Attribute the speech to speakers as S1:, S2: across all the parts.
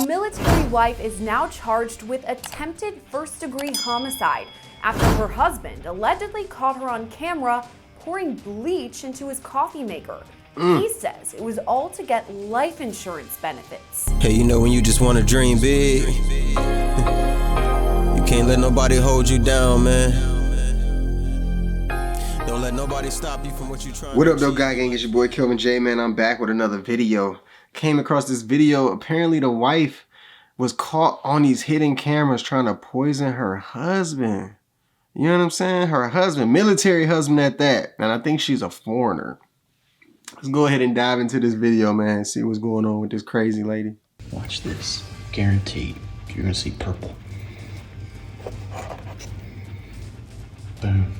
S1: A military wife is now charged with attempted first-degree homicide after her husband allegedly caught her on camera pouring bleach into his coffee maker. He says it was all to get life insurance benefits.
S2: Hey, you know when you just want to dream big, you can't let nobody hold you down, man. Don't let nobody stop you from what you're trying to achieve.
S3: What up, though, guy gang? It's your boy Kelvin J, man. I'm back with another video. Came across this video. Apparently the wife was caught on these hidden cameras trying to poison her husband. You know what I'm saying? Her husband, military husband at that. And I think she's a foreigner. Let's go ahead and dive into this video, man. See what's going on with this crazy lady.
S4: Watch this. Guaranteed. You're gonna see purple. Boom.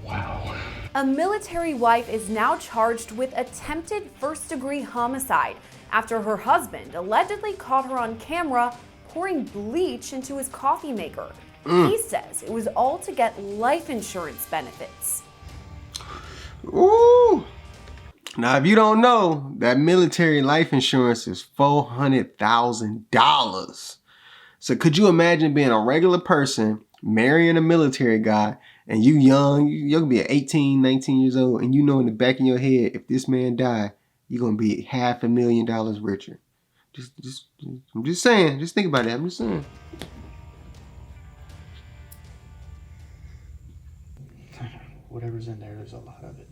S4: Wow.
S1: A military wife is now charged with attempted first-degree homicide after her husband allegedly caught her on camera pouring bleach into his coffee maker. He says it was all to get life insurance benefits.
S3: Ooh. Now, if you don't know, that military life insurance is $400,000. So could you imagine being a regular person, marrying a military guy, and you young, you'll be 18, 19 years old, and you know in the back of your head, if this man die, you're going to be $500,000 richer. I'm just saying, just think about it, I'm just saying.
S4: Whatever's in there, there's a lot of it.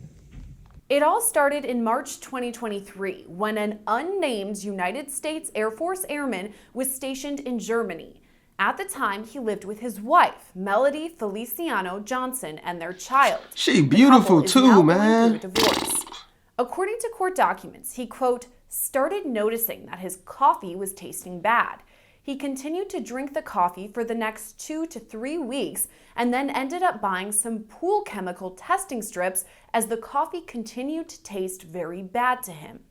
S1: It all started in March 2023 when an unnamed United States Air Force airman was stationed in Germany. At the time, he lived with his wife, Melody Feliciano Johnson, and their child.
S3: She beautiful too, man.
S1: Going through a divorce. According to court documents, he, quote, started noticing that his coffee was tasting bad. He continued to drink the coffee for the next 2 to 3 weeks and then ended up buying some pool chemical testing strips as the coffee continued to taste very bad to him.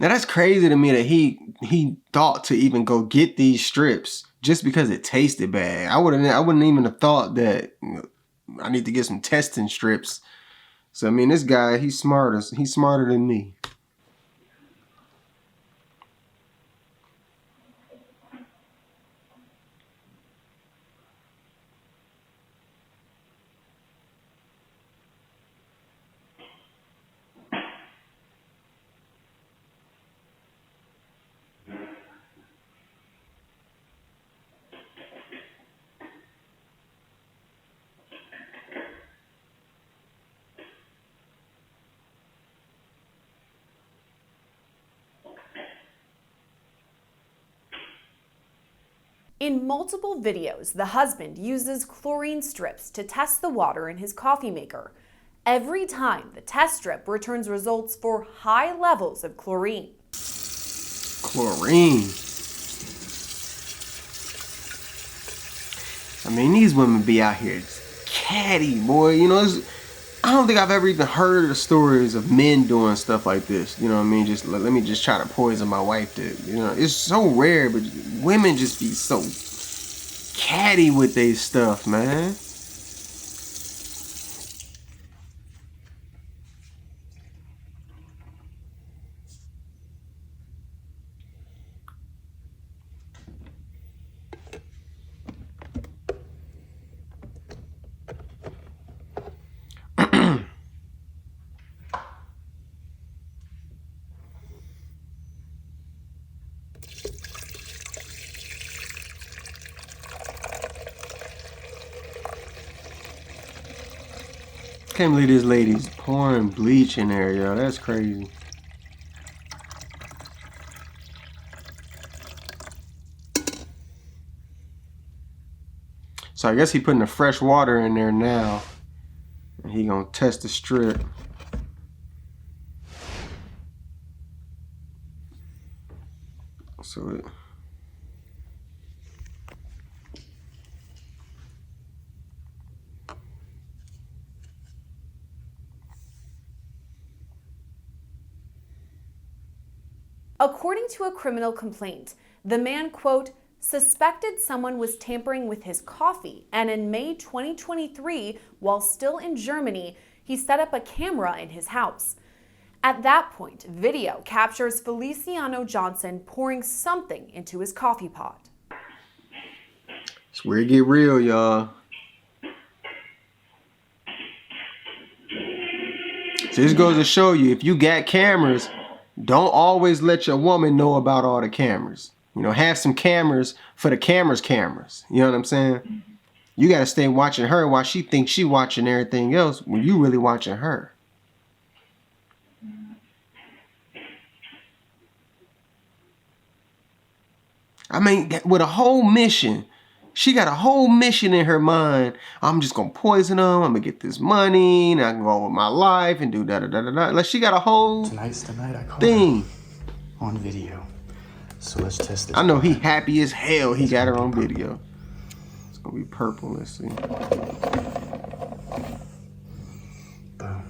S3: Now that's crazy to me that he thought to even go get these strips just because it tasted bad. I wouldn't even have thought that, you know, I need to get some testing strips. So I mean, this guy, he's smarter than me.
S1: In multiple videos, the husband uses chlorine strips to test the water in his coffee maker. Every time, the test strip returns results for high levels of chlorine.
S3: Chlorine. I mean, these women be out here catty, boy. You know, I don't think I've ever even heard of the stories of men doing stuff like this. You know what I mean? Just let me just try to poison my wife. You know, it's so rare, but women just be so catty with their stuff, man. Can't believe this lady's pouring bleach in there, yo. That's crazy. So I guess he putting the fresh water in there now. And he gonna test the strip. So it...
S1: According to a criminal complaint, the man, quote, suspected someone was tampering with his coffee, and in May 2023, while still in Germany, he set up a camera in his house. At that point, video captures Feliciano Johnson pouring something into his coffee pot.
S3: It's where it get real, y'all. So this goes to show you, if you got cameras, don't always let your woman know about all the cameras. You know, have some cameras for the cameras. You know what I'm saying? You got to stay watching her while she thinks she watching everything else when you really watching her. I mean, with a whole mission. She got a whole mission in her mind. I'm just going to poison them. I'm going to get this money. And I can go on with my life and do da-da-da-da-da. Like, she got a whole
S4: Tonight's the night I caught
S3: thing
S4: her on video. So let's test this.
S3: I know he happy as hell he got her on video. It's going to be purple. Let's see.
S4: Boom.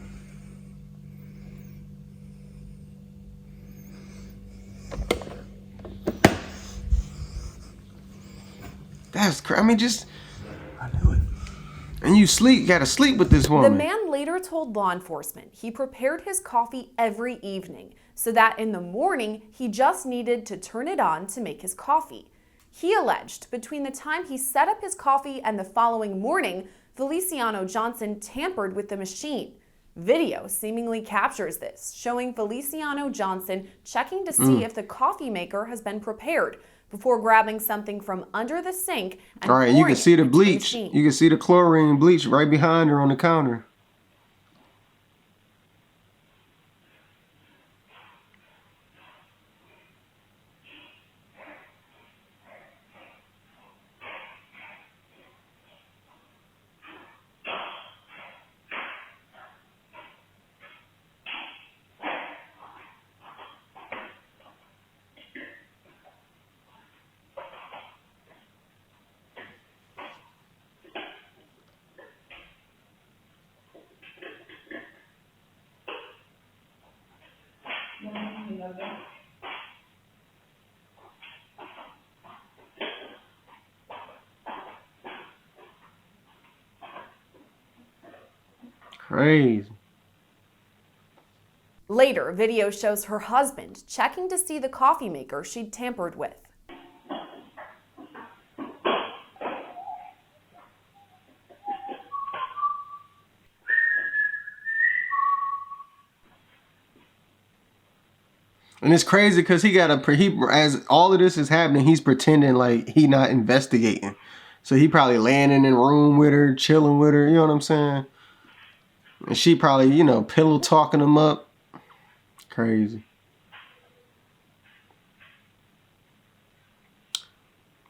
S3: That's crazy. I mean, just...
S4: I knew it.
S3: And you gotta sleep with this woman.
S1: The man later told law enforcement he prepared his coffee every evening so that in the morning he just needed to turn it on to make his coffee. He alleged between the time he set up his coffee and the following morning, Feliciano Johnson tampered with the machine. Video seemingly captures this, showing Feliciano Johnson checking to see if the coffee maker has been prepared before grabbing something from under the sink and
S3: all right, you can see the
S1: into
S3: bleach.
S1: machine.
S3: You can see the chlorine bleach right behind her on the counter. Crazy.
S1: Later, video shows her husband checking to see the coffee maker she'd tampered with.
S3: And it's crazy because as all of this is happening, he's pretending like he not investigating. So he probably laying in the room with her, chilling with her, you know what I'm saying? And she probably, you know, pillow talking him up. Crazy.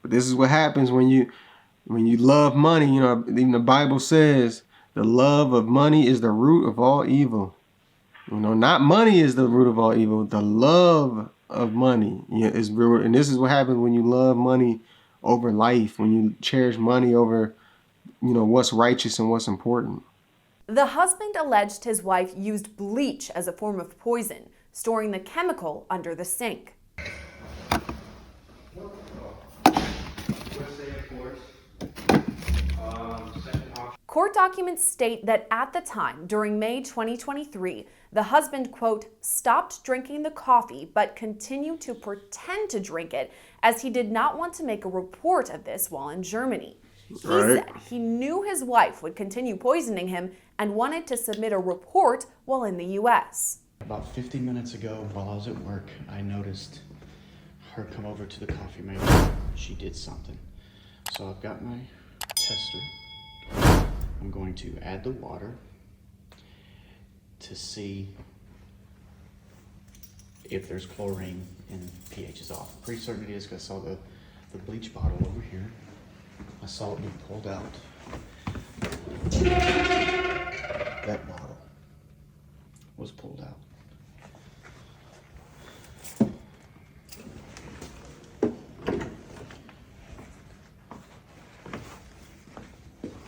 S3: But this is what happens when you love money. You know, even the Bible says the love of money is the root of all evil. You know, not money is the root of all evil. The love of money is root. And this is what happens when you love money over life, when you cherish money over, you know, what's righteous and what's important.
S1: The husband alleged his wife used bleach as a form of poison, storing the chemical under the sink. Court documents state that at the time, during May 2023, the husband, quote, stopped drinking the coffee but continued to pretend to drink it as he did not want to make a report of this while in Germany. He said he knew his wife would continue poisoning him and wanted to submit a report while in the U.S.
S4: About 50 minutes ago, while I was at work, I noticed her come over to the coffee maker. She did something. So I've got my tester. I'm going to add the water to see if there's chlorine and pH is off. Pretty certain it is because I saw the bleach bottle over here. I saw it be pulled out. That bottle was pulled out.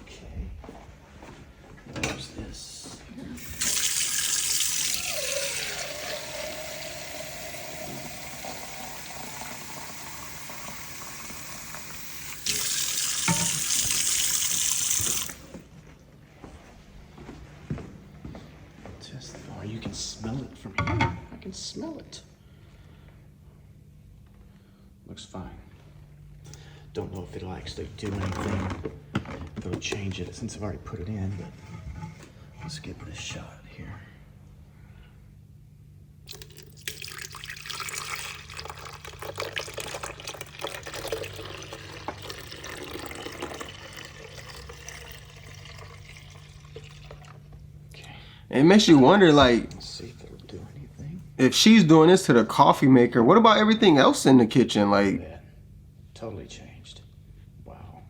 S4: Okay. Where's this? test. Oh, you can smell it from here. I can smell it. Looks fine. Don't know if it'll actually do anything. If it'll change it since I've already put it in, but let's give it a shot here.
S3: It makes you wonder, like,
S4: Let's see if it'll do anything.
S3: if she's doing this to the coffee maker, what about everything else in the kitchen? Like,
S4: Yeah, totally changed. Wow.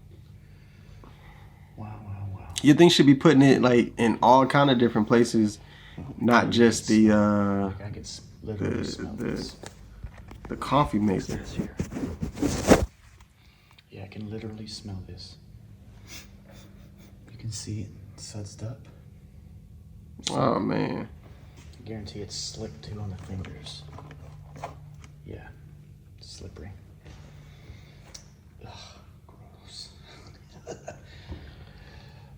S4: Wow, wow, wow.
S3: you think she'd be putting it like in all kind of different places, not just the
S4: Like I can literally smell this.
S3: the coffee maker.
S4: This here. Yeah, I can literally smell this. You can see it sudsed up.
S3: Oh man.
S4: I guarantee it's slick too on the fingers. Yeah, slippery. Ugh, gross.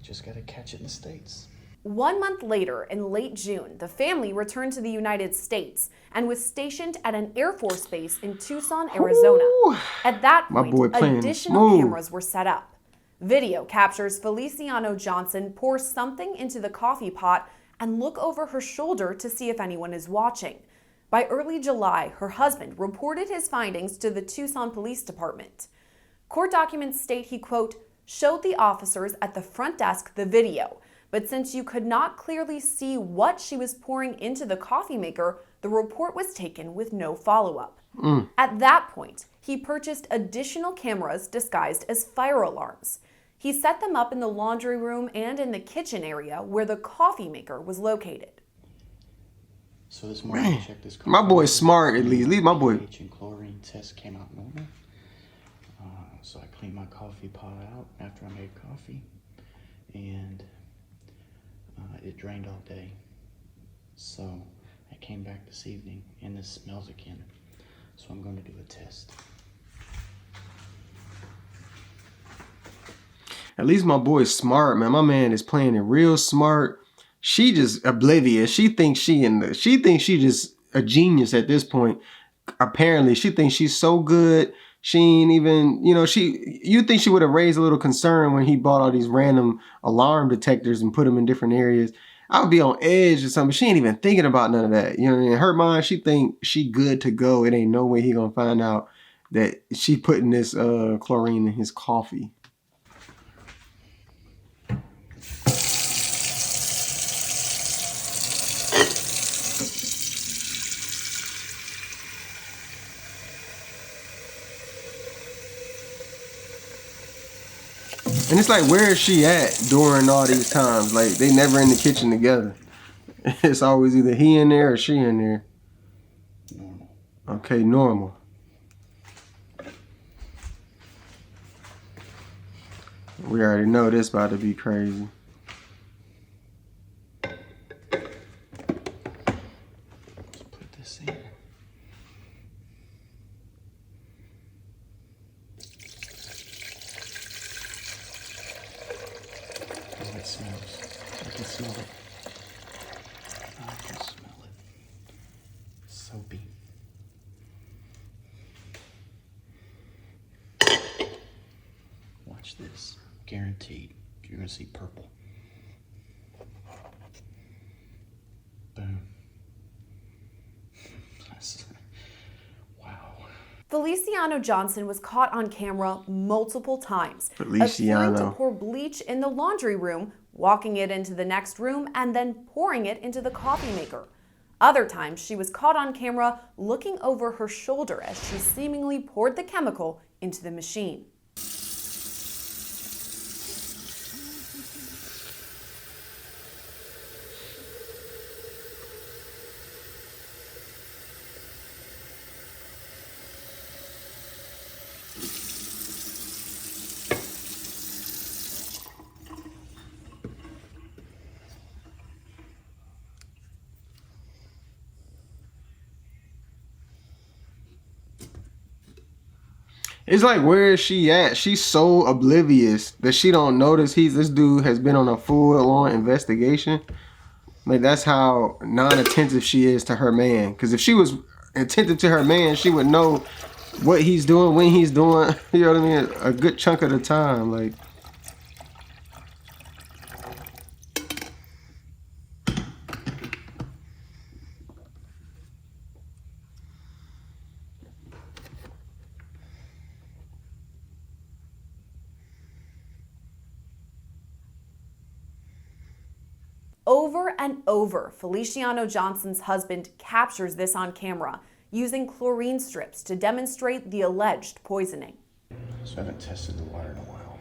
S4: Just gotta catch it in the States.
S1: 1 month later, in late June, the family returned to the United States and was stationed at an Air Force base in Tucson, Arizona.
S3: Ooh.
S1: At that
S3: My
S1: point,
S3: boy playing
S1: additional
S3: smooth.
S1: cameras were set up. Video captures Feliciano Johnson pour something into the coffee pot and look over her shoulder to see if anyone is watching. By early July, her husband reported his findings to the Tucson Police Department. Court documents state he, quote, showed the officers at the front desk the video, but since you could not clearly see what she was pouring into the coffee maker, the report was taken with no follow-up. At that point, he purchased additional cameras disguised as fire alarms. He set them up in the laundry room and in the kitchen area where the coffee maker was located.
S4: So this morning I checked this.
S3: My boy's smart, at least. Leave my boy.
S4: pH and chlorine test came out normal. So I cleaned my coffee pot out after I made coffee, and it drained all day. So I came back this evening, and this smells again. So I'm going to do a test.
S3: At least my boy's smart, man. My man is playing it real smart. She just oblivious. She thinks she just a genius at this point. Apparently, she thinks she's so good. She ain't even, you think she would have raised a little concern when he bought all these random alarm detectors and put them in different areas. I would be on edge or something. She ain't even thinking about none of that. You know what I mean? In her mind, she think she good to go. It ain't no way he gonna find out that she putting this chlorine in his coffee. And it's like, where is she at during all these times? Like, they never in the kitchen together. It's always either he in there or she in there.
S4: Normal.
S3: Okay, normal. We already know this about to be crazy.
S4: Let's put this in. Oh, it smells. I can smell it. I can smell it. Soapy. Watch this. Guaranteed. You're going to see purple. Boom. Wow.
S1: Feliciano Johnson was caught on camera multiple times,
S3: Feliciano.
S1: appearing to pour bleach in the laundry room, walking it into the next room, and then pouring it into the coffee maker. Other times, she was caught on camera looking over her shoulder as she seemingly poured the chemical into the machine.
S3: It's like, where is she at? She's so oblivious that she don't notice this dude has been on a full-on investigation. Like, that's how non-attentive she is to her man. Because if she was attentive to her man, she would know what he's doing, when he's doing, you know what I mean? A good chunk of the time. Like,
S1: Over and over, Feliciano Johnson's husband captures this on camera, using chlorine strips to demonstrate the alleged poisoning.
S4: So I haven't tested the water in a while.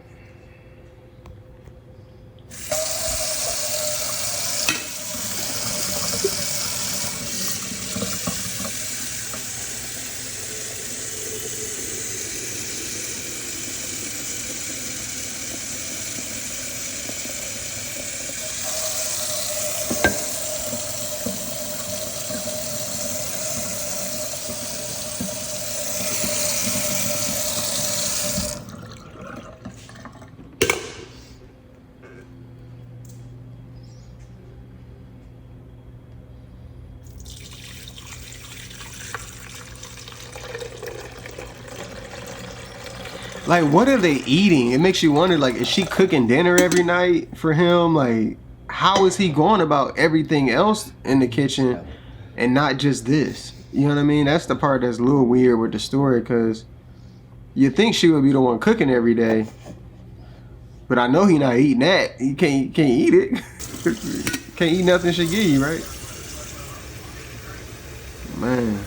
S3: like, what are they eating? It makes you wonder, like, is she cooking dinner every night for him? Like, how is he going about everything else in the kitchen and not just this? You know what I mean? That's the part that's a little weird with the story, because you think she would be the one cooking every day. But I know he not eating that. He can't eat it. Can't eat nothing she give you, right? Man.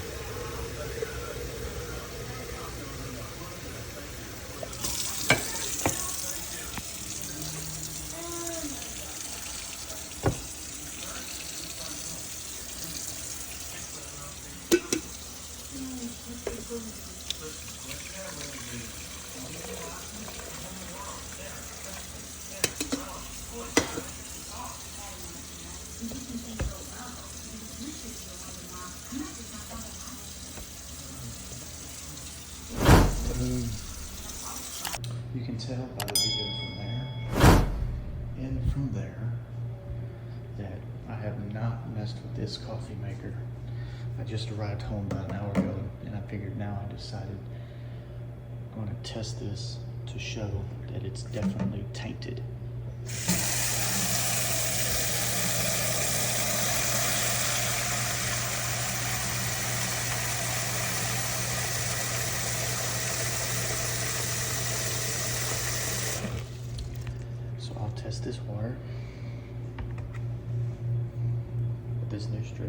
S4: You can tell by the video from there and from there that I have not messed with this coffee maker. I just arrived home about an hour ago, and I figured now I decided I'm going to test this to show that it's definitely tainted. So I'll test this water with this new strip,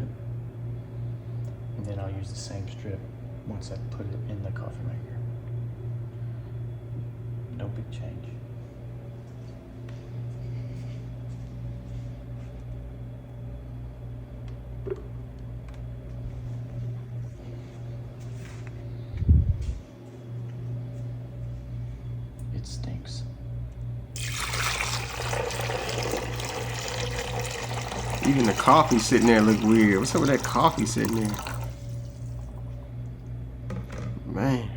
S4: and then I'll use the same strip once I put it in the coffee maker. No big change. It stinks.
S3: Even the coffee sitting there look weird. What's up with that coffee sitting there? Man.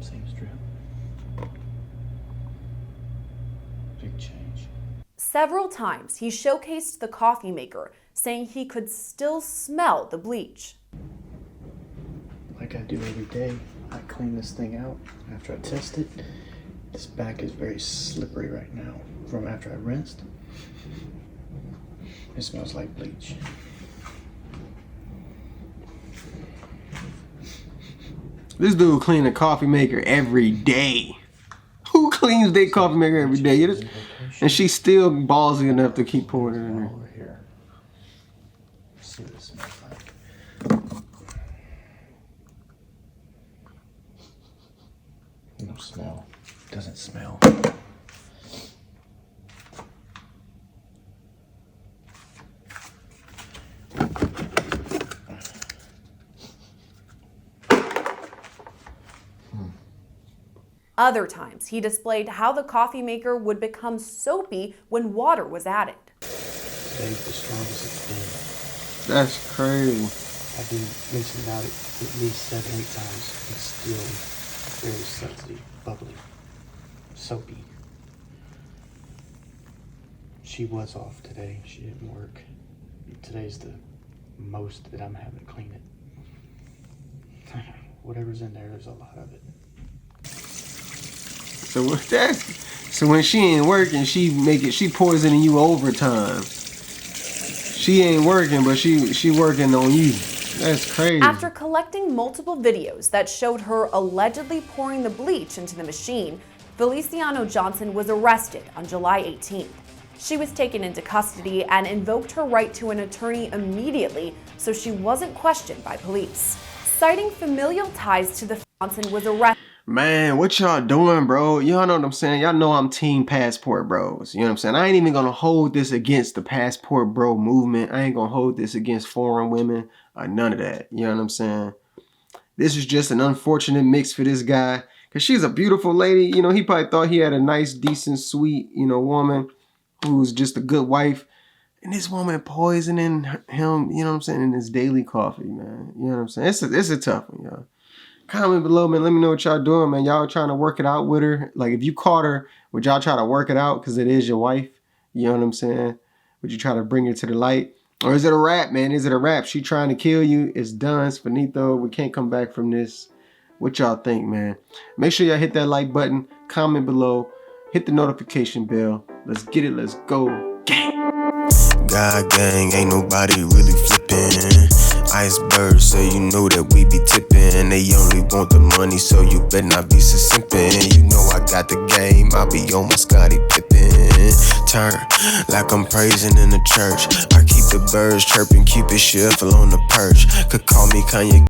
S4: Same strip. Big change.
S1: Several times he showcased the coffee maker, saying he could still smell the bleach.
S4: Like I do every day, I clean this thing out after I test it. This back is very slippery right now from after I rinsed. It smells like bleach.
S3: This dude clean a coffee maker every day. Who cleans their coffee maker every day? And she's still ballsy enough to keep pouring it in there.
S4: Over here. Let's see what it smells like. No smell. Doesn't smell.
S1: Other times, he displayed how the coffee maker would become soapy when water was added.
S4: Today's the strongest it's been.
S3: That's crazy.
S4: I've been rinsing about it at least 7-8 times. It's still very sudsy, bubbly, soapy. She was off today. She didn't work. Today's the most that I'm having to clean it. Whatever's in there, there's a lot of it.
S3: So when she ain't working, she poisoning you overtime. She ain't working, but she working on you. That's crazy.
S1: After collecting multiple videos that showed her allegedly pouring the bleach into the machine, Feliciano Johnson was arrested on July 18th. She was taken into custody and invoked her right to an attorney immediately, so she wasn't questioned by police. Citing familial ties to the Johnson was arrested.
S3: Man, what y'all doing, bro? Y'all know what I'm saying? Y'all know I'm team passport bros. You know what I'm saying? I ain't even gonna hold this against the passport bro movement. I ain't gonna hold this against foreign women or none of that. You know what I'm saying? This is just an unfortunate mix for this guy. Cause she's a beautiful lady. You know, he probably thought he had a nice, decent, sweet, you know, woman who's just a good wife. And this woman poisoning him, you know what I'm saying, in his daily coffee, man. You know what I'm saying? It's a tough one, y'all. Comment below, man. Let me know what y'all doing, man. Y'all trying to work it out with her? Like, if you caught her, would y'all try to work it out because it is your wife? You know what I'm saying? Would you try to bring her to the light? Or is it a wrap, man? Is it a wrap? She trying to kill you. It's done. It's finito. We can't come back from this. What y'all think, man? Make sure y'all hit that like button. Comment below. Hit the notification bell. Let's get it. Let's go. Gang.
S2: God gang, ain't nobody really flipping. Iceberg, so you know that we be tipping. They only want the money, so you better not be simping. You know I got the game, I be on my Scottie Pippen. Turn like I'm praising in the church. I keep the birds chirping, keep it shuffle on the perch. Could call me Kanye.